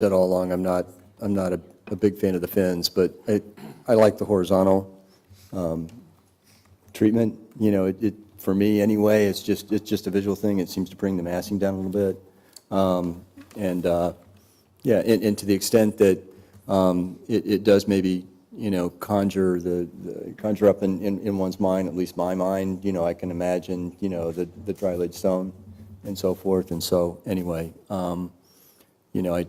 said all along, I'm not a big fan of the fins, but I like the horizontal treatment. You know, for me anyway, it's just a visual thing. It seems to bring the massing down a little bit. Yeah, and to the extent that it does maybe, you know, conjure up in one's mind, at least my mind, you know, I can imagine, you know, the dry laid stone and so forth. And so anyway, you know, I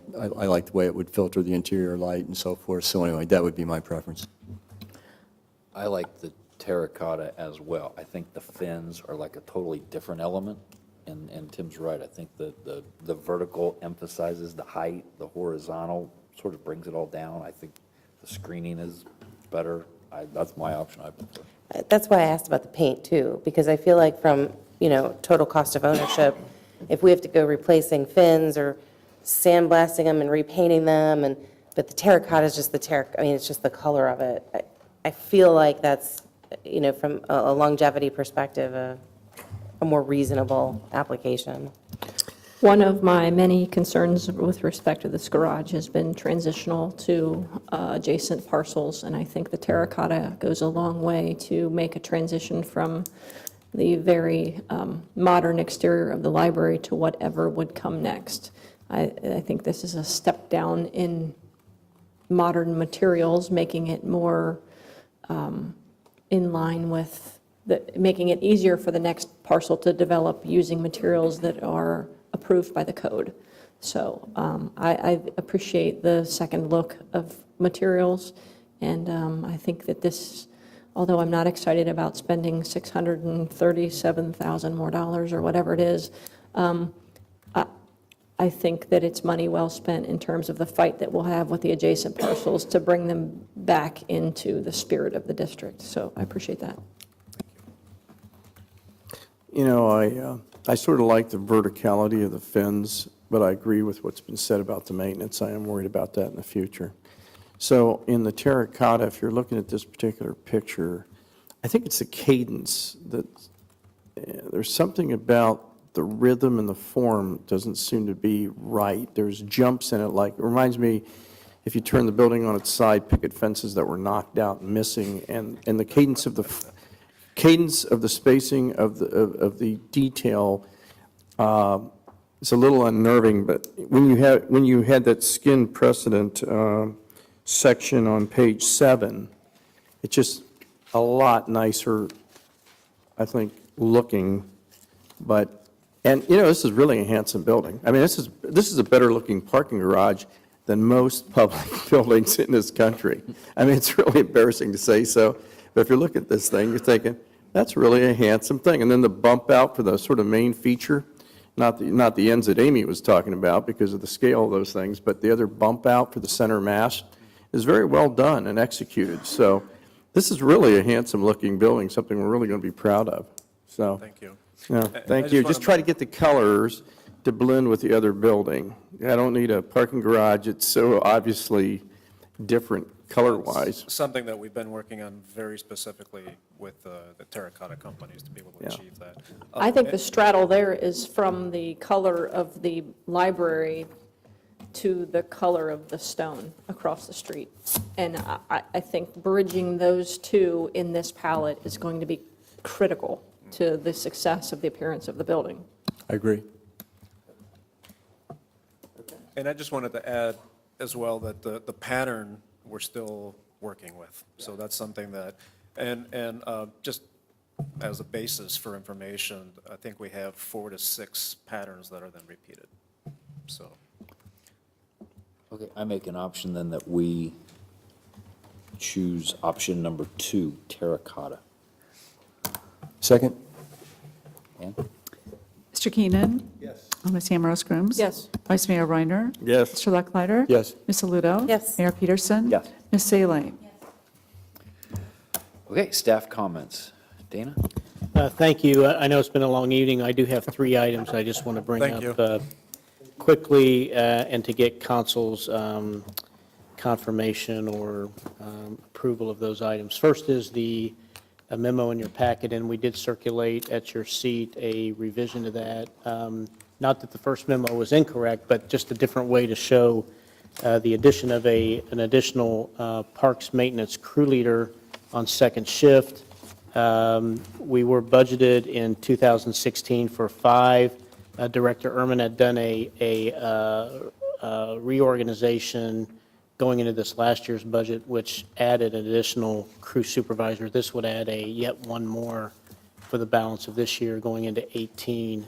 like the way it would filter the interior light and so forth. So anyway, that would be my preference. I like the terracotta as well. I think the fins are like a totally different element, and Tim's right. I think the vertical emphasizes the height, the horizontal sort of brings it all down. I think the screening is better. That's my option, I prefer. That's why I asked about the paint too, because I feel like from, you know, total cost of ownership, if we have to go replacing fins or sandblasting them and repainting them, but the terracotta is just I mean, it's just the color of it. I feel like that's, you know, from a longevity perspective, a more reasonable application. One of my many concerns with respect to this garage has been transitional to adjacent parcels, and I think the terracotta goes a long way to make a transition from the very modern exterior of the library to whatever would come next. I think this is a step down in modern materials, making it more in line with, making it easier for the next parcel to develop using materials that are approved by the code. So I appreciate the second look of materials, and I think that this, although I'm not excited about spending $637,000 more or whatever it is, I think that it's money well spent in terms of the fight that we'll have with the adjacent parcels to bring them back into the spirit of the district. So I appreciate that. You know, I sort of like the verticality of the fins, but I agree with what's been said about the maintenance. I am worried about that in the future. So in the terracotta, if you're looking at this particular picture, I think it's the cadence that there's something about the rhythm and the form doesn't seem to be right. There's jumps in it, like, it reminds me, if you turn the building on its side, picket fences that were knocked out and missing, and the cadence of the spacing of the detail is a little unnerving. But when you had that skin precedent section on page 7, it's just a lot nicer, I think, looking. And you know, this is really a handsome building. I mean, this is a better looking parking garage than most public buildings in this country. I mean, it's really embarrassing to say so, but if you look at this thing, you're thinking, that's really a handsome thing. And then the bump out for the sort of main feature, not the ends that Amy was talking about because of the scale of those things, but the other bump out for the center mass is very well done and executed. So this is really a handsome looking building, something we're really going to be proud of. So Thank you. no, thank you. Just try to get the colors to blend with the other building. I don't need a parking garage. It's so obviously different color-wise. Something that we've been working on very specifically with the terracotta companies to be able to achieve that. I think the straddle there is from the color of the library to the color of the stone across the street. And I think bridging those two in this palette is going to be critical to the success of the appearance of the building. I agree. And I just wanted to add as well that the pattern we're still working with. So that's something that, and just as a basis for information, I think we have 4 to 6 patterns that are then repeated. So. Okay, I make an option then that we choose option number 2, terracotta. Second? Ann? Mr. Keenan? Yes. Ms. Ambrose Grooms? Yes. Vice Mayor Reiner? Yes. Mr. Lechleiter? Yes. Ms. Aludo? Yes. Mayor Peterson? Yes. Ms. Salee? Okay, staff comments. Dana? Thank you. I know it's been a long evening. I do have 3 items I just want to bring Thank up quickly and to get council's confirmation or approval of those items. First is a memo in your packet, and we did circulate at your seat a revision to that. Not that the first memo was incorrect, but just a different way to show the addition of an additional parks maintenance crew leader on second shift. We were budgeted in 2016 for 5. Director Ehrman had done a reorganization going into this last year's budget, which added an additional crew supervisor. This would add yet one more for the balance of this year going into 18.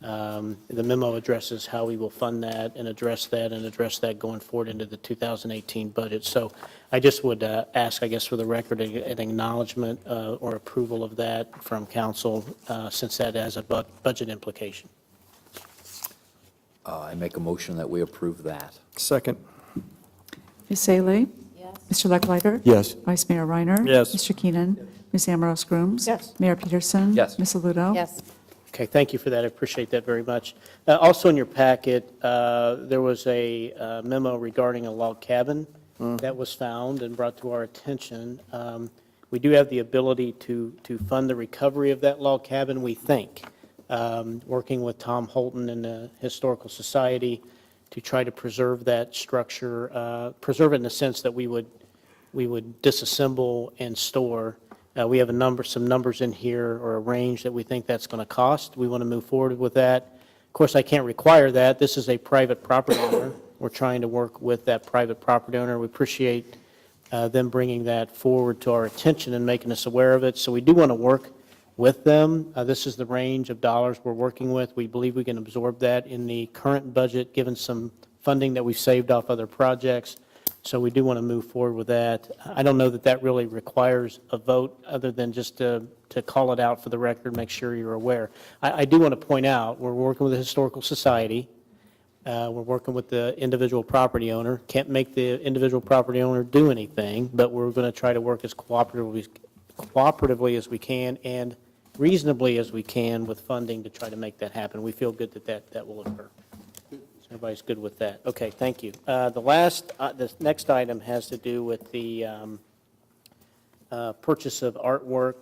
The memo addresses how we will fund that and address that going forward into the 2018 budget. So I just would ask, I guess, for the record, an acknowledgement or approval of that from council, since that has a budget implication. I make a motion that we approve that. Second. Ms. Salee. Yes. Mr. Lucklider. Yes. Vice Mayor Reiner. Yes. Mr. Keenan. Ms. Ambrose Grooms. Yes. Mayor Peterson. Yes. Ms. Aludo. Yes. Okay, thank you for that. I appreciate that very much. Also in your packet, there was a memo regarding a log cabin that was found and brought to our attention. We do have the ability to fund the recovery of that log cabin, we think, working with Tom Holton and the Historical Society to try to preserve that structure, preserve it in the sense that we would disassemble and store. We have some numbers in here, or a range that we think that's going to cost. We want to move forward with that. Of course, I can't require that. This is a private property owner. We're trying to work with that private property owner. We appreciate them bringing that forward to our attention and making us aware of it. So we do want to work with them. This is the range of dollars we're working with. We believe we can absorb that in the current budget, given some funding that we've saved off other projects. So we do want to move forward with that. I don't know that that really requires a vote, other than just to call it out for the record, make sure you're aware. I do want to point out, we're working with the Historical Society. We're working with the individual property owner. Can't make the individual property owner do anything, but we're going to try to work as cooperatively as we can and reasonably as we can with funding to try to make that happen. We feel good that will occur. Everybody's good with that. Okay, thank you. The next item has to do with the purchase of artwork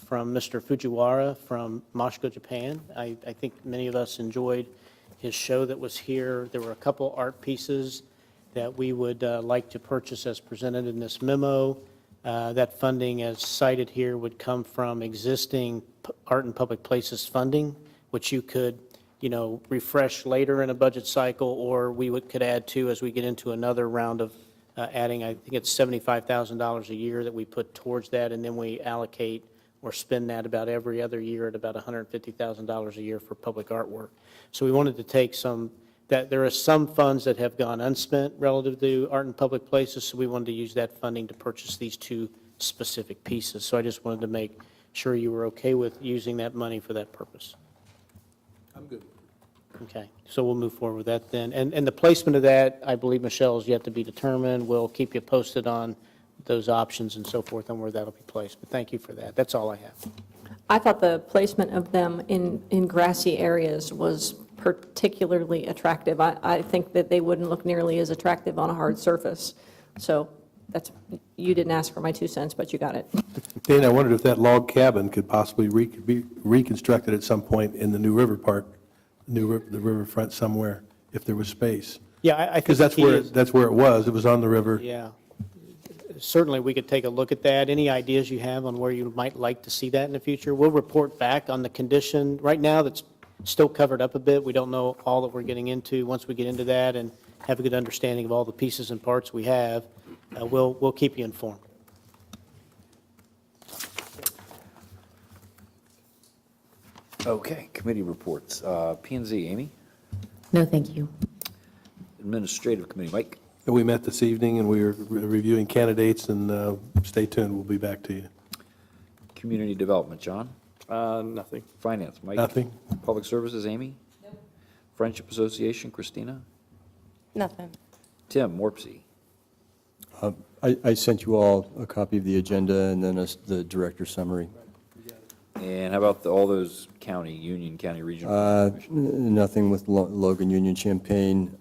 from Mr. Fujiwara from Moscow, Japan. I think many of us enjoyed his show that was here. There were a couple art pieces that we would like to purchase as presented in this memo. That funding, as cited here, would come from existing art and public places funding, which you could refresh later in a budget cycle, or we could add to as we get into another round of adding. I think it's $75,000 a year that we put towards that, and then we allocate or spend that about every other year at about $150,000 a year for public artwork. So we wanted to take there are some funds that have gone unspent relative to art and public places, so we wanted to use that funding to purchase these two specific pieces. So I just wanted to make sure you were okay with using that money for that purpose. I'm good. Okay, so we'll move forward with that then. And the placement of that, I believe, Michelle, is yet to be determined. We'll keep you posted on those options and so forth and where that'll be placed. But thank you for that. That's all I have. I thought the placement of them in grassy areas was particularly attractive. I think that they wouldn't look nearly as attractive on a hard surface. So you didn't ask for my 2 cents, but you got it. Dan, I wondered if that log cabin could possibly be reconstructed at some point in the new river park, the riverfront somewhere, if there was space. Yeah, I think Because the key is- that's where it was. It was on the river. Yeah. Certainly, we could take a look at that. Any ideas you have on where you might like to see that in the future? We'll report back on the condition. Right now, that's still covered up a bit. We don't know all that we're getting into. Once we get into that and have a good understanding of all the pieces and parts we have, we'll keep you informed. Okay, committee reports. P&Z, Amy? No, thank you. Administrative Committee, Mike? We met this evening, and we were reviewing candidates, and stay tuned. We'll be back to you. Community Development, John? Nothing. Finance, Mike? Nothing. Public Services, Amy? Friendship Association, Christina? Nothing. Tim, Warpsy? I sent you all a copy of the agenda and then the director's summary. And how about all those Union County Regional? Nothing with Logan Union Champaign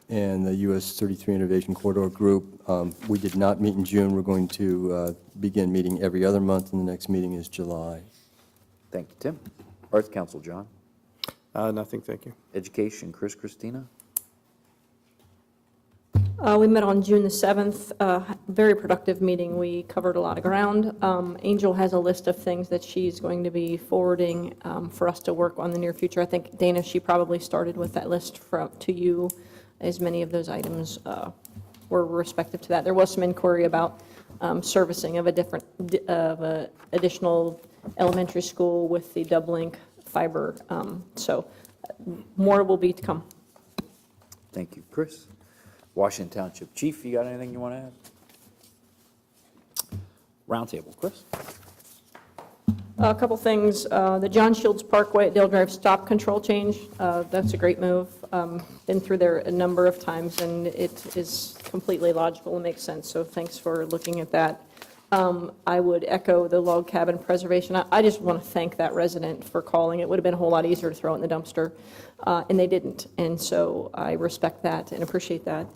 and the US 33 Innovation Corridor Group. We did not meet in June. We're going to begin meeting every other month, and the next meeting is July. Thank you, Tim. Arts Council, John? Nothing, thank you. Education, Christina? We met on June the 7th, very productive meeting. We covered a lot of ground. Angel has a list of things that she's going to be forwarding for us to work on in the near future. I think, Dana, she probably started with that list to you, as many of those items were respective to that. There was some inquiry about servicing of a additional elementary school with the Dublin fiber. So more will be to come. Thank you, Chris. Washington Township Chief, you got anything you want to add? Roundtable, Chris? A couple things. The John Shields Parkway at Dale Drive stop control change, that's a great move. Been through there a number of times, and it is completely logical and makes sense, so thanks for looking at that. I would echo the log cabin preservation. I just want to thank that resident for calling. It would have been a whole lot easier to throw it in the dumpster, and they didn't, and so I respect that and appreciate that.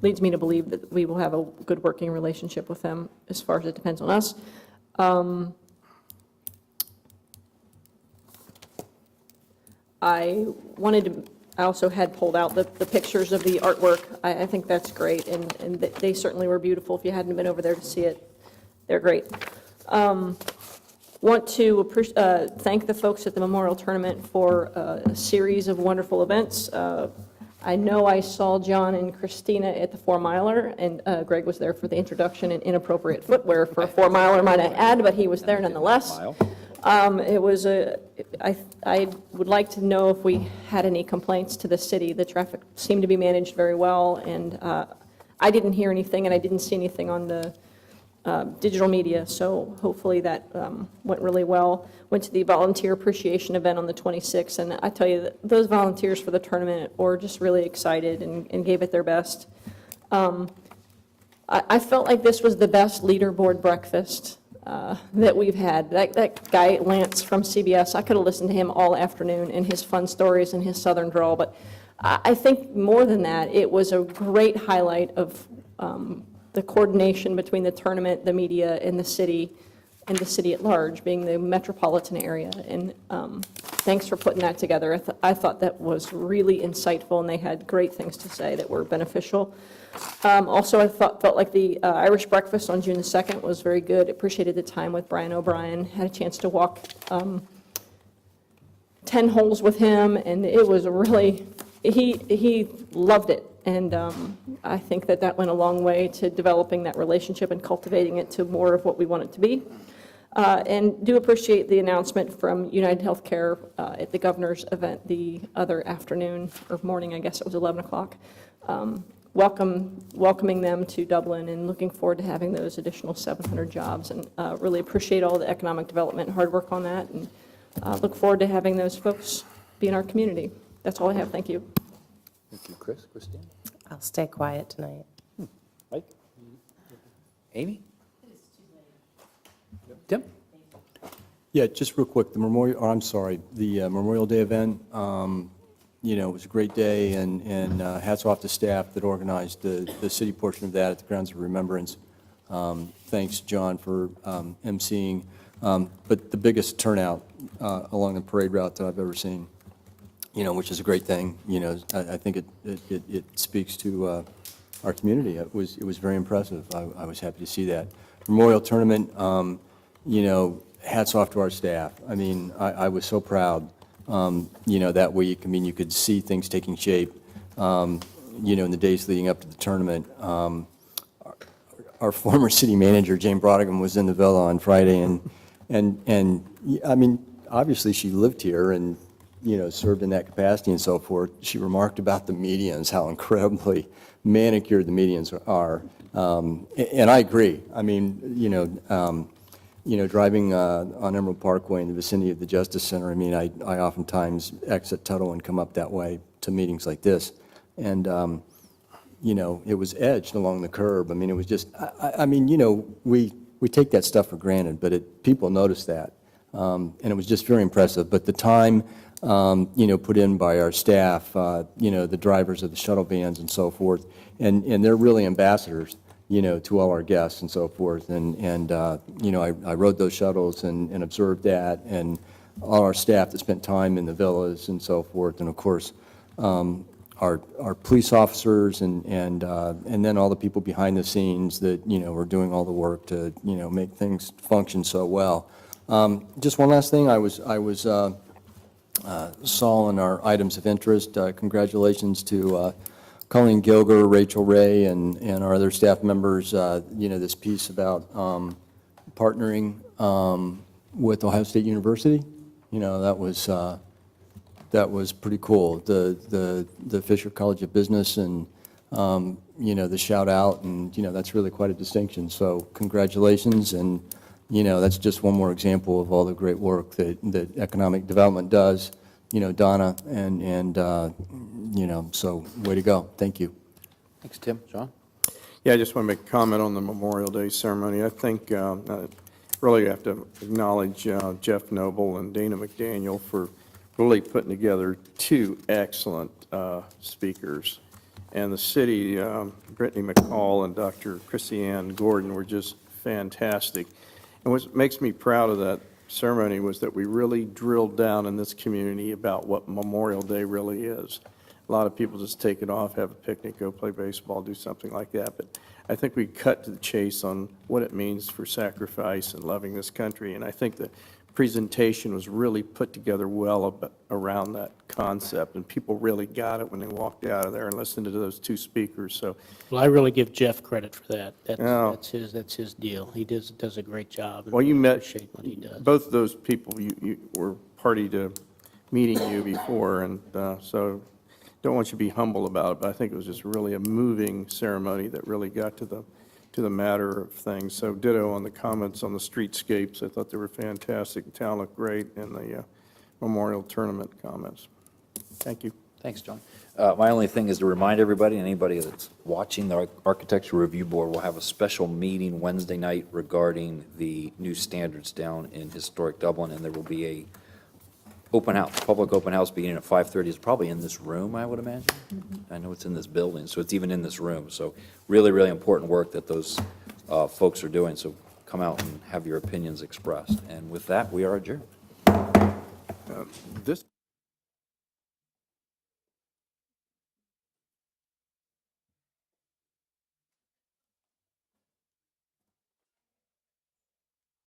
Leads me to believe that we will have a good working relationship with them as far as it depends on us. I also had pulled out the pictures of the artwork. I think that's great, and they certainly were beautiful. If you hadn't been over there to see it, they're great. Want to thank the folks at the Memorial Tournament for a series of wonderful events. I know I saw John and Christina at the 4-miler, and Greg was there for the introduction in inappropriate footwear for a 4-miler, might I add, but he was there nonetheless. It was I would like to know if we had any complaints to the city. The traffic seemed to be managed very well, and I didn't hear anything, and I didn't see anything on the digital media, so hopefully that went really well. Went to the volunteer appreciation event on the 26th, and I tell you, those volunteers for the tournament were just really excited and gave it their best. I felt like this was the best leaderboard breakfast that we've had. That guy, Lance from CBS, I could have listened to him all afternoon and his fun stories and his southern drawl, but I think more than that, it was a great highlight of the coordination between the tournament, the media, and the city at large, being the metropolitan area. And thanks for putting that together. I thought that was really insightful, and they had great things to say that were beneficial. Also, I felt like the Irish breakfast on June the 2nd was very good. Appreciated the time with Brian O'Brien. Had a chance to walk 10 holes with him, and it was really, he loved it. And I think that went a long way to developing that relationship and cultivating it to more of what we want it to be. And do appreciate the announcement from United Healthcare at the governor's event the other afternoon, or morning, I guess it was 11 o'clock. Welcoming them to Dublin, and looking forward to having those additional 700 jobs, and really appreciate all the economic development and hard work on that, and look forward to having those folks be in our community. That's all I have. Thank you. Thank you, Chris. Christine? I'll stay quiet tonight. Mike? Amy? Tim? Yeah, just real quick, the Memorial Day event, it was a great day, and hats off to staff that organized the city portion of that at the Grounds of Remembrance. Thanks, John, for emceeing. But the biggest turnout along the parade route that I've ever seen, which is a great thing. I think it speaks to our community. It was very impressive. I was happy to see that. Memorial Tournament, hats off to our staff. I mean, I was so proud, that week. I mean, you could see things taking shape, in the days leading up to the tournament. Our former city manager, Jane Brodigan, was in the villa on Friday, and I mean, obviously she lived here and, served in that capacity and so forth. She remarked about the medians, how incredibly manicured the medians are. And I agree. I mean, driving on Emerald Parkway in the vicinity of the Justice Center, I mean, I oftentimes exit Tuttle and come up that way to meetings like this. And, it was edged along the curb. I mean, it was just, we take that stuff for granted, but people notice that. And it was just very impressive. But the time, put in by our staff, the drivers of the shuttle vans and so forth, and they're really ambassadors, to all our guests and so forth. And I rode those shuttles and observed that, and all our staff that spent time in the villas and so forth. And of course, our police officers and then all the people behind the scenes that, are doing all the work to, make things function so well. Just one last thing, I saw in our items of interest, congratulations to Colleen Gilger, Rachel Ray, and our other staff members, this piece about partnering with Ohio State University. That was pretty cool. The Fisher College of Business and, the shout out, and, that's really quite a distinction. So congratulations, and, that's just one more example of all the great work that economic development does, Donna, and so way to go. Thank you. Thanks, Tim. John? Yeah, I just want to make a comment on the Memorial Day ceremony. I think really have to acknowledge Jeff Noble and Dana McDaniel for really putting together two excellent speakers. And the city, Brittany McCall and Dr. Chrissy-Ann Gordon were just fantastic. And what makes me proud of that ceremony was that we really drilled down in this community about what Memorial Day really is. A lot of people just take it off, have a picnic, go play baseball, do something like that. But I think we cut to the chase on what it means for sacrifice and loving this country. And I think the presentation was really put together well around that concept. And people really got it when they walked out of there and listened to those two speakers. So, Well, I really give Jeff credit for that. Oh. That's his deal. He does a great job. and well, you I met appreciate what he does. both of those people. You were party to meeting you before, and so don't want you to be humble about it, but I think it was just really a moving ceremony that really got to the matter of things. So ditto on the comments on the streetscapes. I thought they were fantastic. The town looked great, and the memorial tournament comments. Thank you. Thanks, John. My only thing is to remind everybody, and anybody that's watching, the Architecture Review Board will have a special meeting Wednesday night regarding the new standards down in historic Dublin, and there will be a public open house beginning at 5:30. It's probably in this room, I would imagine. I know it's in this building, so it's even in this room. So really, really important work that those folks are doing. So come out and have your opinions expressed. And with that, we are adjourned. This